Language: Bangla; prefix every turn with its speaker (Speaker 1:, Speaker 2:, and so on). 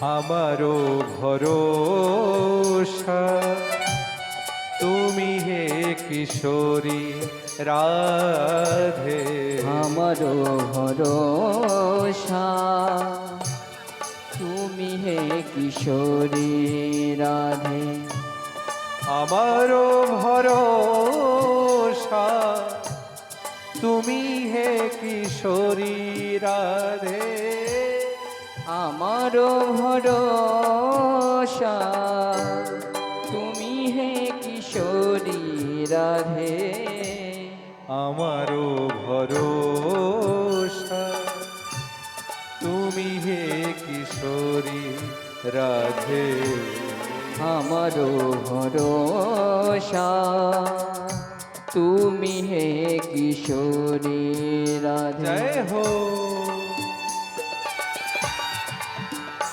Speaker 1: আমারও ভরসা তুমি হে কিশোরী রাধে।
Speaker 2: আমারও ভরসা তুমি হে কিশোরী রাধে।
Speaker 1: আমারও ভরসা তুমি হে কিশোরী রাধে।
Speaker 2: আমারও ভরসা তুমি হে কিশোরী রাধে।
Speaker 1: আমারও ভরসা তুমি হে কিশোরী রাধে।
Speaker 2: আমারও ভরসা তুমি হে কিশোরী রাধে।
Speaker 1: জয় হো।